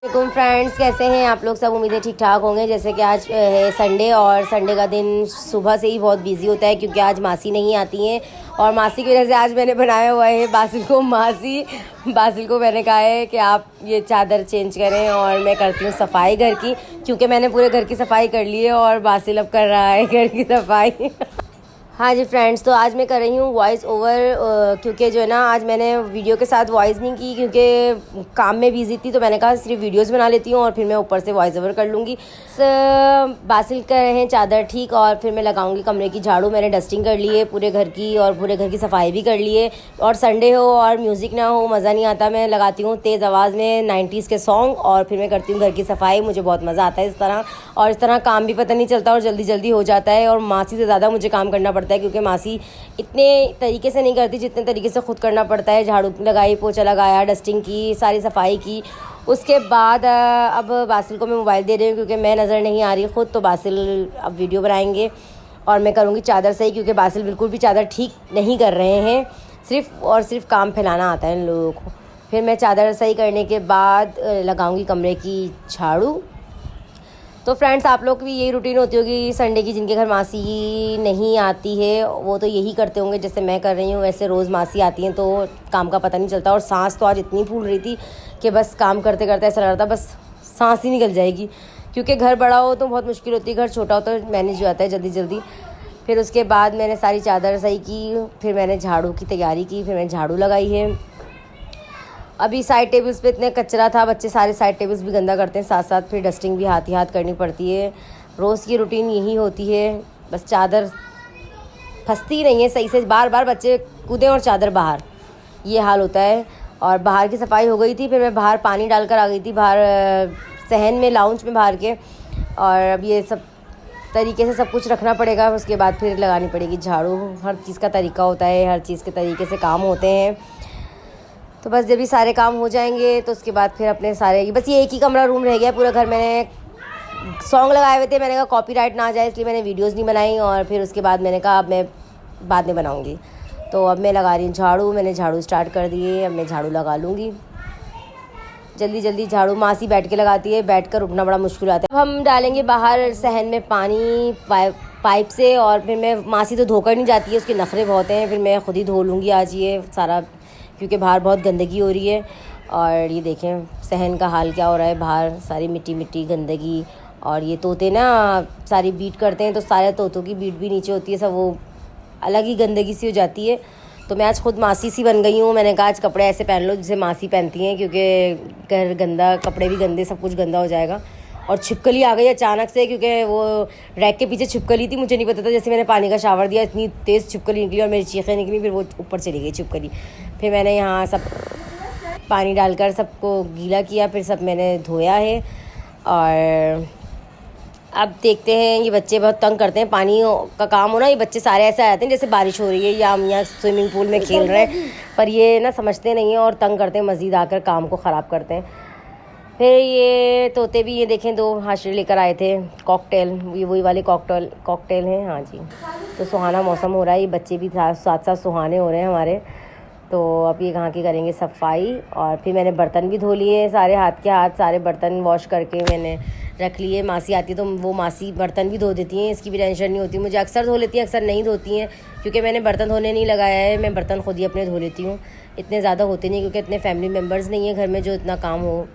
वालेकुम फ्रेंड्स, कैसे हैं आप लोग सब। उम्मीदें ठीक ठाक होंगे। जैसे कि आज है संडे और संडे का दिन सुबह से ही बहुत बिजी होता है क्योंकि आज मासी नहीं आती हैं और मासी की वजह से आज मैंने बनाया हुआ है बासिल को मैंने कहा है कि आप ये चादर चेंज करें और मैं करती हूँ सफाई घर की, क्योंकि मैंने पूरे घर की सफाई कर ली है और बासिल अब कर रहा है घर की सफाई। हाँ जी फ्रेंड्स, तो आज मैं कर रही हूँ वॉइस ओवर क्योंकि जो है ना आज मैंने वीडियो के साथ वॉइस नहीं की क्योंकि काम में बिजी थी, तो मैंने कहा सिर्फ वीडियोस बना लेती हूँ और फिर मैं ऊपर से वॉइस ओवर कर लूँगी। बासिल कर रहे हैं चादर ठीक और फिर मैं लगाऊंगी कमरे की झाड़ू। मैंने डस्टिंग कर ली है पूरे घर की और पूरे घर की सफाई भी कर ली है। और संडे हो और म्यूज़िक ना हो मज़ा नहीं आता। मैं लगाती हूँ तेज़ आवाज़ में 90s के सॉन्ग और फिर मैं करती हूँ घर की सफाई। मुझे बहुत मज़ा आता है इस तरह, और इस तरह काम भी पता नहीं चलता और जल्दी जल्दी हो जाता है। और मासी से ज़्यादा मुझे काम करना पड़ता है क्योंकि मासी इतने तरीके से नहीं करती जितने तरीके से खुद करना पड़ता है। झाड़ू लगाई, पोछा लगाया, डस्टिंग की, सारी सफाई की। उसके बाद अब बासिल को मैं मोबाइल दे रही हूँ क्योंकि मैं नज़र नहीं आ रही खुद, तो बासिल अब वीडियो बनाएंगे और मैं करूँगी चादर सही, क्योंकि बासिल बिल्कुल भी चादर ठीक नहीं कर रहे हैं। सिर्फ़ और सिर्फ काम फैलाना आता है इन लोगों को। फिर मैं चादर सही करने के बाद लगाऊंगी कमरे की झाड़ू। तो फ्रेंड्स, आप लोग की भी यही रूटीन होती होगी संडे की। जिनके घर मासी नहीं आती है वो तो यही करते होंगे जैसे मैं कर रही हूँ। वैसे रोज़ मासी आती हैं तो काम का पता नहीं चलता। और सांस तो आज इतनी फूल रही थी कि बस काम करते करते ऐसा लग रहा था बस सांस ही निकल जाएगी, क्योंकि घर बड़ा हो तो बहुत मुश्किल होती है, घर छोटा हो तो मैनेज हो जाता है जल्दी जल्दी। फिर उसके बाद मैंने सारी चादर सही की, फिर मैंने झाड़ू की तैयारी की, फिर मैंने झाड़ू लगाई है। अभी साइड टेबल्स पे इतने कचरा था, बच्चे सारे साइड टेबल्स भी गंदा करते हैं, साथ साथ फिर डस्टिंग भी हाथ ही हाथ करनी पड़ती है। रोज़ की रूटीन यही होती है, बस चादर फंसती नहीं है सही से, बार बार बच्चे कूदें और चादर बाहर, ये हाल होता है। और बाहर की सफाई हो गई थी, फिर मैं बाहर पानी डालकर आ गई थी बाहर सहन में, लाउंज में बाहर के। और अब ये सब तरीके से सब कुछ रखना पड़ेगा, उसके बाद फिर लगानी पड़ेगी झाड़ू। हर चीज़ का तरीका होता है, हर चीज़ के तरीके से काम होते हैं। तो बस जब भी सारे काम हो जाएंगे तो उसके बाद फिर अपने सारे, बस ये एक ही कमरा रूम रह गया पूरा घर। मैंने सॉन्ग लगाए हुए थे, मैंने कहा कॉपीराइट ना आ जाए इसलिए मैंने वीडियोस नहीं बनाई। और फिर उसके बाद मैंने कहा अब मैं बाद में बनाऊंगी। तो अब मैं लगा रही हूँ झाड़ू। मैंने झाड़ू स्टार्ट कर दी है, अब मैं झाड़ू लगा लूँगी जल्दी जल्दी। झाड़ू मासी बैठ के लगाती है, बैठ कर उठना बड़ा मुश्किल आता है। अब हम डालेंगे बाहर सहन में पानी पाइप से, और फिर मैं, मासी तो धोकर नहीं जाती है, उसके नखरे बहुत हैं, फिर मैं खुद ही धो लूँगी आज ये सारा, क्योंकि बाहर बहुत गंदगी हो रही है। और ये देखें सहन का हाल क्या हो रहा है, बाहर सारी मिट्टी मिट्टी गंदगी। और ये तोते ना सारी बीट करते हैं तो सारे तोतों की बीट भी नीचे होती है, सब वो अलग ही गंदगी सी हो जाती है। तो मैं आज खुद मासी सी बन गई हूँ। मैंने कहा आज कपड़े ऐसे पहन लो जैसे मासी पहनती हैं, क्योंकि घर गंदा, कपड़े भी गंदे, सब कुछ गंदा हो जाएगा। और छिपकली आ गई अचानक से, क्योंकि वो रैक के पीछे छिपकली थी, मुझे नहीं पता था। जैसे मैंने पानी का शावर दिया इतनी तेज़ छिपकली निकली और मेरी चीखें निकली, फिर वो ऊपर चली गई छिपकली। फिर मैंने यहाँ सब पानी डालकर सबको गीला किया, फिर सब मैंने धोया है। और अब देखते हैं, ये बच्चे बहुत तंग करते हैं, पानी का काम हो ना, ये बच्चे सारे ऐसे आ जाते हैं जैसे बारिश हो रही है या हम यहाँ स्विमिंग पूल में खेल रहे हैं, पर ये ना समझते नहीं हैं और तंग करते हैं, मज़ीद आकर काम को ख़राब करते हैं। फिर ये तोते भी, ये देखें, 2 हाशिरे लेकर आए थे, कॉकटेल, ये वही वाले कॉकटेल हैं। हाँ जी, तो सुहाना मौसम हो रहा है, ये बच्चे भी साथ साथ सुहाने हो रहे हैं हमारे। तो अब ये कहाँ की करेंगे सफाई। और फिर मैंने बर्तन भी धो लिए सारे, हाथ के हाथ सारे बर्तन वॉश करके मैंने रख लिए। मासी आती है तो वो मासी बर्तन भी धो देती हैं, इसकी भी टेंशन नहीं होती। मुझे अक्सर धो लेती हैं, अक्सर नहीं धोती हैं, क्योंकि मैंने बर्तन धोने नहीं लगाया है। मैं बर्तन खुद ही अपने धो लेती हूँ, इतने ज़्यादा होते नहीं, क्योंकि इतने फैमिली मेम्बर्स नहीं हैं घर में जो इतना काम हो।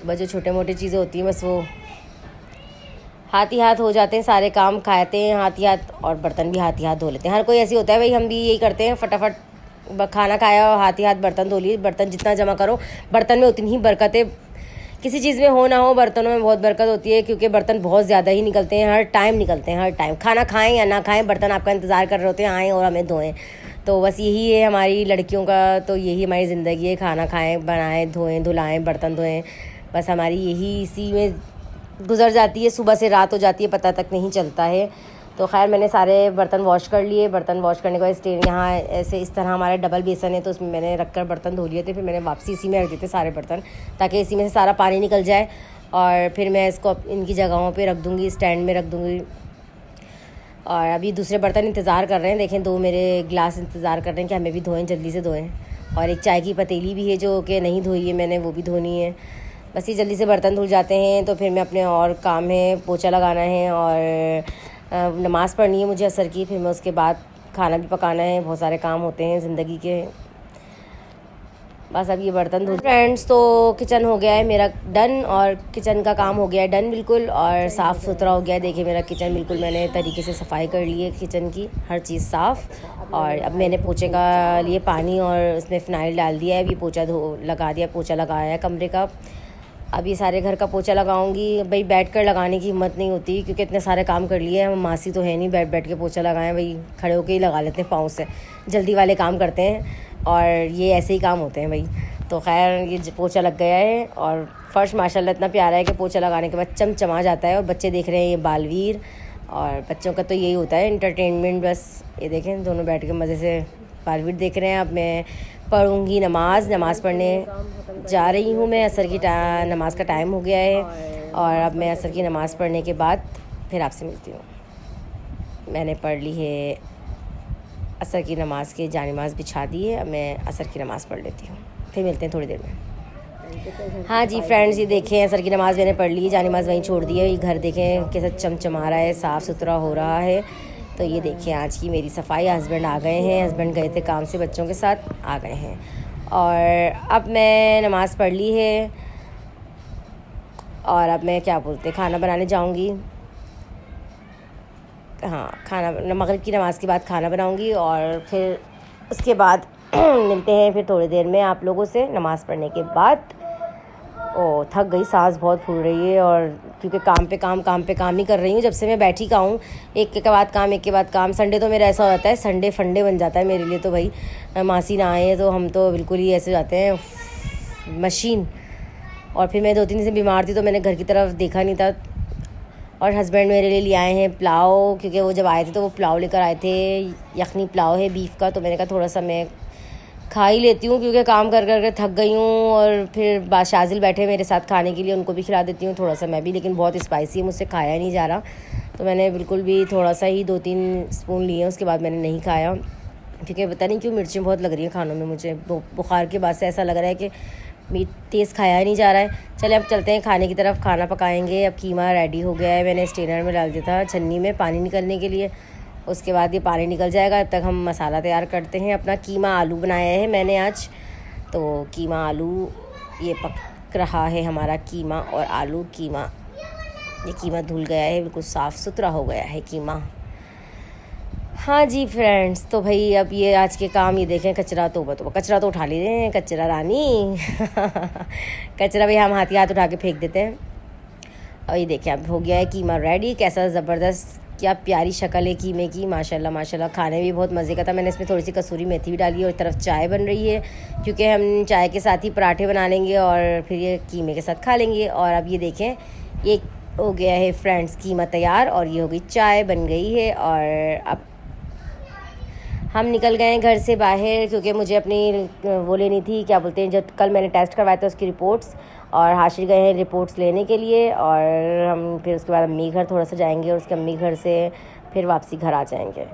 बस जो छोटे मोटे चीज़ें होती हैं बस वो हाथ ही हाथ हो जाते हैं, सारे काम खाते हैं हाथ ही हाथ, और बर्तन भी हाथ ही हाथ धो लेते हैं। हर कोई ऐसी होता है भाई, हम भी यही करते हैं, फटाफट खाना खाया और हाथ ही हाथ बर्तन धो लिए। बर्तन जितना जमा करो बर्तन में उतनी ही बरकत है, किसी चीज़ में हो ना हो बर्तनों में बहुत बरकत होती है, क्योंकि बर्तन बहुत ज़्यादा ही निकलते हैं, हर टाइम निकलते हैं, हर टाइम। खाना खाएं या ना खाएं, बर्तन आपका इंतज़ार कर रहे होते हैं आएँ और हमें धोएं। तो बस यही है हमारी लड़कियों का, तो यही हमारी ज़िंदगी है, खाना खाएँ, बनाएँ, धोएँ, धुलाएँ, बर्तन धोएँ, बस हमारी यही इसी में गुजर जाती है। सुबह से रात हो जाती है, पता तक नहीं चलता है। तो खैर मैंने सारे बर्तन वॉश कर लिए। बर्तन वॉश करने के बाद स्टेन यहाँ ऐसे इस तरह हमारा डबल बेसन है, तो उसमें मैंने रखकर बर्तन धो लिए थे। फिर मैंने वापसी इसी में रख दिए थे सारे बर्तन, ताकि इसी में से सारा पानी निकल जाए। और फिर मैं इसको इनकी जगहों पे रख दूँगी, स्टैंड में रख दूँगी। और अभी दूसरे बर्तन इंतज़ार कर रहे हैं, देखें 2 मेरे गिलास इंतज़ार कर रहे हैं कि हमें भी धोएं, जल्दी से धोएं। और एक चाय की पतीली भी है जो कि नहीं धोई है मैंने, वो भी धोनी है। बस ये जल्दी से बर्तन धुल जाते हैं तो फिर मैं अपने और काम है, पोछा लगाना है और नमाज़ पढ़नी है मुझे असर की। फिर मैं उसके बाद खाना भी पकाना है, बहुत सारे काम होते हैं ज़िंदगी के। बस अब ये बर्तन धुल। फ्रेंड्स, तो किचन हो गया है मेरा डन और किचन का काम हो गया है डन बिल्कुल, और साफ़ सुथरा हो गया है। देखिए मेरा किचन बिल्कुल मैंने तरीके से सफाई कर ली है किचन की, हर चीज़ साफ़। और अब मैंने पोछे का लिए पानी और उसमें फ़िनाइल डाल दिया है। अभी पोछा लगा दिया, पोछा लगाया है कमरे का। अब ये सारे घर का पोछा लगाऊंगी। भाई बैठ कर लगाने की हिम्मत नहीं होती क्योंकि इतने सारे काम कर लिए हैं। मासी तो है नहीं बैठ बैठ के पोछा लगाएं, भाई खड़े होके ही लगा लेते हैं पाँव से, जल्दी वाले काम करते हैं और ये ऐसे ही काम होते हैं भाई। तो खैर ये पोछा लग गया है और फ़र्श माशाल्लाह इतना प्यारा है कि पोछा लगाने के बाद चमचमा जाता है। और बच्चे देख रहे हैं ये बालवीर, और बच्चों का तो यही होता है एंटरटेनमेंट। बस ये देखें दोनों बैठ के मज़े से बालवीर देख रहे हैं। अब मैं पढ़ूँगी नमाज़ पढ़ने जा रही हूँ मैं। असर की नमाज़ का टाइम हो गया है और अब मैं असर की नमाज़ पढ़ने के बाद फिर आपसे मिलती हूँ। मैंने पढ़ ली है असर की नमाज़ के, जानिमाज़ बिछा दी है। अब मैं असर की नमाज़ पढ़ लेती हूँ, फिर मिलते हैं थोड़ी देर में। हाँ जी फ्रेंड्स, ये देखें असर की नमाज़ मैंने पढ़ ली, जानिमाज़ वहीं छोड़ दी है। ये घर देखें कैसा चमचमा रहा है, साफ़ सुथरा हो रहा है। तो ये देखिए आज की मेरी सफाई। हस्बैंड आ गए हैं, हस्बैंड गए थे काम से, बच्चों के साथ आ गए हैं। और अब मैं नमाज़ पढ़ ली है और अब मैं क्या बोलते खाना बनाने जाऊंगी। हाँ, खाना मगरिब की नमाज़ के बाद खाना बनाऊंगी और फिर उसके बाद मिलते हैं फिर थोड़ी देर में आप लोगों से नमाज़ पढ़ने के बाद। ओ थक गई, सांस बहुत फूल रही है और क्योंकि काम पे काम ही कर रही हूँ जब से मैं बैठी का हूँ। एक के बाद काम। संडे तो मेरा ऐसा हो जाता है, संडे फंडे बन जाता है मेरे लिए। तो भाई मासी ना आए तो हम तो बिल्कुल ही ऐसे जाते हैं मशीन। और फिर मैं 2-3 दिन से बीमार थी तो मैंने घर की तरफ देखा नहीं था। और हस्बैंड मेरे लिए ले आए हैं पुलाव, क्योंकि वो जब आए थे तो वो पुलाव लेकर आए थे। यखनी पुलाव है बीफ का, तो मैंने कहा थोड़ा सा मैं खा ही लेती हूँ क्योंकि काम कर कर थक गई हूँ। और फिर शाजिल बैठे मेरे साथ खाने के लिए, उनको भी खिला देती हूँ थोड़ा सा मैं भी। लेकिन बहुत स्पाइसी है, मुझसे खाया नहीं जा रहा। तो मैंने बिल्कुल भी थोड़ा सा ही 2-3 स्पून लिए, उसके बाद मैंने नहीं खाया क्योंकि पता नहीं क्यों मिर्चें बहुत लग रही हैं खानों में मुझे। बुखार के बाद से ऐसा लग रहा है कि मीट तेज़ खाया ही नहीं जा रहा है। चले अब चलते हैं खाने की तरफ, खाना पकाएंगे। अब कीमा रेडी हो गया है, मैंने स्टेनर में डाल दिया था छन्नी में पानी निकलने के लिए। उसके बाद ये पानी निकल जाएगा, तब तक हम मसाला तैयार करते हैं। अपना कीमा आलू बनाया है मैंने आज। तो कीमा आलू ये पक रहा है हमारा कीमा और आलू कीमा। ये कीमा धुल गया है, बिल्कुल साफ़ सुथरा हो गया है कीमा। हाँ जी फ्रेंड्स, तो भाई अब ये आज के काम ये देखें। कचरा तो कचरा तो उठा लीजिए हैं, कचरा रानी कचरा भाई हम हाथ उठा के फेंक देते हैं। और ये देखें अब हो गया है कीमा रेडी। कैसा ज़बरदस्त, क्या प्यारी शक्ल है कीमे की, माशाल्लाह माशाल्लाह। खाने भी बहुत मज़े का था। मैंने इसमें थोड़ी सी कसूरी मेथी भी डाली है। और एक तरफ चाय बन रही है क्योंकि हम चाय के साथ ही पराठे बना लेंगे और फिर ये कीमे के साथ खा लेंगे। और अब ये देखें ये हो गया है फ्रेंड्स कीमा तैयार और ये हो गई चाय बन गई है। और अब हम निकल गए हैं घर से बाहर क्योंकि मुझे अपनी वो लेनी थी, क्या बोलते हैं, जब कल मैंने टेस्ट करवाया था उसकी रिपोर्ट्स। और हाशिर गए हैं रिपोर्ट्स लेने के लिए। और हम फिर उसके बाद अम्मी घर थोड़ा सा जाएंगे और उसके अम्मी घर से फिर वापसी घर आ जाएंगे।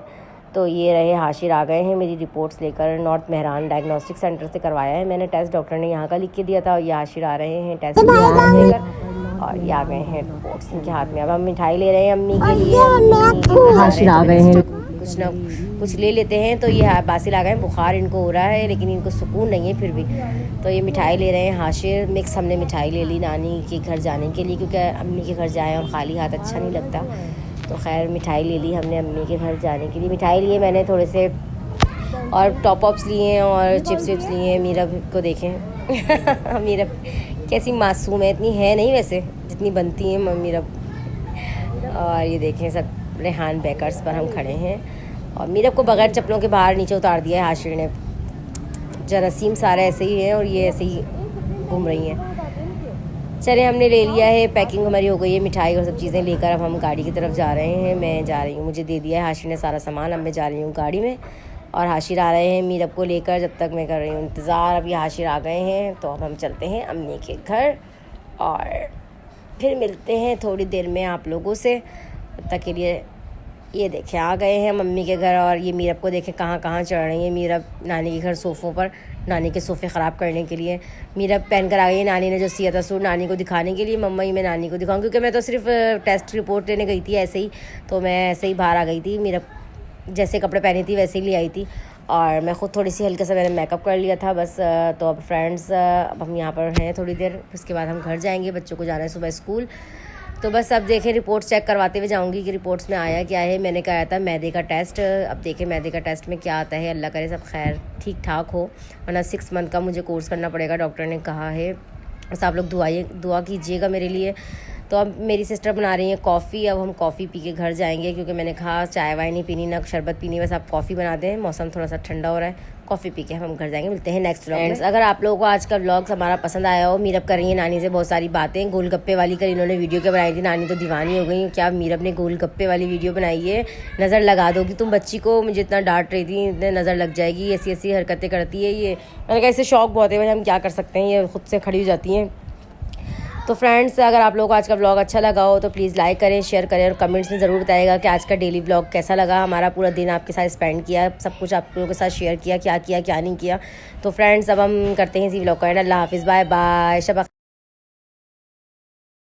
तो ये रहे हाशिर आ गए हैं मेरी रिपोर्ट्स लेकर। नॉर्थ मेहरान डायग्नोस्टिक सेंटर से करवाया है मैंने टेस्ट, डॉक्टर ने यहाँ का लिख के दिया था। और ये हाशिर आ रहे हैं टेस्ट लेकर और ये आ गए हैं रिपोर्ट्स इनके हाथ में। अब हम मिठाई ले रहे हैं अम्मी के लिए। हाशिर आ गए हैं, कुछ ना कुछ ले लेते हैं। तो ये बासिल आ गए हैं, बुखार इनको हो रहा है लेकिन इनको सुकून नहीं है फिर भी। तो ये मिठाई ले रहे हैं हाशिर। मिक्स हमने मिठाई ले ली नानी के घर जाने के लिए क्योंकि अम्मी के घर जाएँ और खाली हाथ अच्छा नहीं लगता। तो खैर मिठाई ले ली हमने अम्मी के घर जाने के लिए। मिठाई लिए मैंने थोड़े से और टॉप अप्स लिए हैं और चिप्स विप्स लिए हैं। मीरा को देखें मीरा कैसी मासूम है, इतनी है नहीं वैसे जितनी बनती हैं मीरा। और ये देखें सब रेहान बेकर्स पर हम खड़े हैं और मीरा को बगैर चप्पलों के बाहर नीचे उतार दिया है हाशिर ने। जरासीम सारे ऐसे ही हैं और ये ऐसे ही घूम रही हैं। चले हमने ले लिया है, पैकिंग हमारी हो गई है मिठाई और सब चीज़ें लेकर। अब हम गाड़ी की तरफ जा रहे हैं। मैं जा रही हूँ, मुझे दे दिया है हाशिर ने सारा सामान। अब मैं जा रही हूँ गाड़ी में और हाशिर आ रहे हैं मीरब को लेकर। जब तक मैं कर रही हूँ इंतज़ार, अभी हाशिर आ गए हैं तो अब हम चलते हैं अम्मी के घर और फिर मिलते हैं थोड़ी देर में आप लोगों से। तब तक के लिए ये देखें आ गए हैं मम्मी के घर। और ये मीरब को देखें कहाँ कहाँ चढ़ रही है। मीरब नानी के घर सोफ़ों पर नानी के सोफ़े ख़राब करने के लिए। मीरा पहन कर आ गई है नानी ने जो सिया था सूट नानी को दिखाने के लिए। मम्मा ही मैं नानी को दिखाऊँ, क्योंकि मैं तो सिर्फ टेस्ट रिपोर्ट लेने गई थी ऐसे ही, तो मैं ऐसे ही बाहर आ गई थी। मीरा जैसे कपड़े पहनी थी वैसे ही ले आई थी, और मैं ख़ुद थोड़ी सी हल्के से मैंने मेकअप कर लिया था बस। तो अब फ्रेंड्स अब हम यहाँ पर हैं थोड़ी देर, उसके बाद हम घर जाएंगे, बच्चों को जाना है सुबह स्कूल। तो बस अब देखें, रिपोर्ट्स चेक करवाते हुए जाऊंगी कि रिपोर्ट्स में आया क्या है। मैंने कराया था मैदे का टेस्ट, अब देखें मैदे का टेस्ट में क्या आता है। अल्लाह करे सब खैर ठीक ठाक हो, वरना 6 मंथ का मुझे कोर्स करना पड़ेगा, डॉक्टर ने कहा है। बस आप लोग दुआ कीजिएगा मेरे लिए। तो अब मेरी सिस्टर बना रही है कॉफ़ी, अब हम कॉफ़ी पी के घर जाएंगे, क्योंकि मैंने कहा चाय वाय नहीं पीनी ना शरबत पीनी, बस आप कॉफ़ी बना दें, मौसम थोड़ा सा ठंडा हो रहा है, कॉफ़ी पी के हम घर जाएंगे। मिलते हैं नेक्स्ट व्लॉग में। अगर आप लोगों को आज का व्लॉग हमारा पसंद आया हो, मीरब कर रही है नानी से बहुत सारी बातें, गोलगप्पे वाली कर इन्होंने वीडियो के बनाई थी, नानी तो दीवानी हो गई। क्या मीरब ने गोलगप्पे वाली वीडियो बनाई है, नज़र लगा दोगी तुम बच्ची को, मुझे इतना डांट रही थी, इतने नज़र लग जाएगी, ऐसी ऐसी हरकतें करती है ये। मैंने कहा इससे शौक बहुत है भाई, हम क्या कर सकते हैं, ये खुद से खड़ी हो जाती हैं। तो फ्रेंड्स, अगर आप लोगों को आज का व्लॉग अच्छा लगा हो तो प्लीज़ लाइक करें, शेयर करें, और कमेंट्स में ज़रूर बताइएगा कि आज का डेली व्लॉग कैसा लगा। हमारा पूरा दिन आपके साथ स्पेंड किया, सब कुछ आप लोगों के साथ शेयर किया, क्या किया क्या नहीं किया। तो फ्रेंड्स, अब हम करते हैं इसी व्लॉग का एंड। अल्लाह हाफिज़, बाय बाय, शब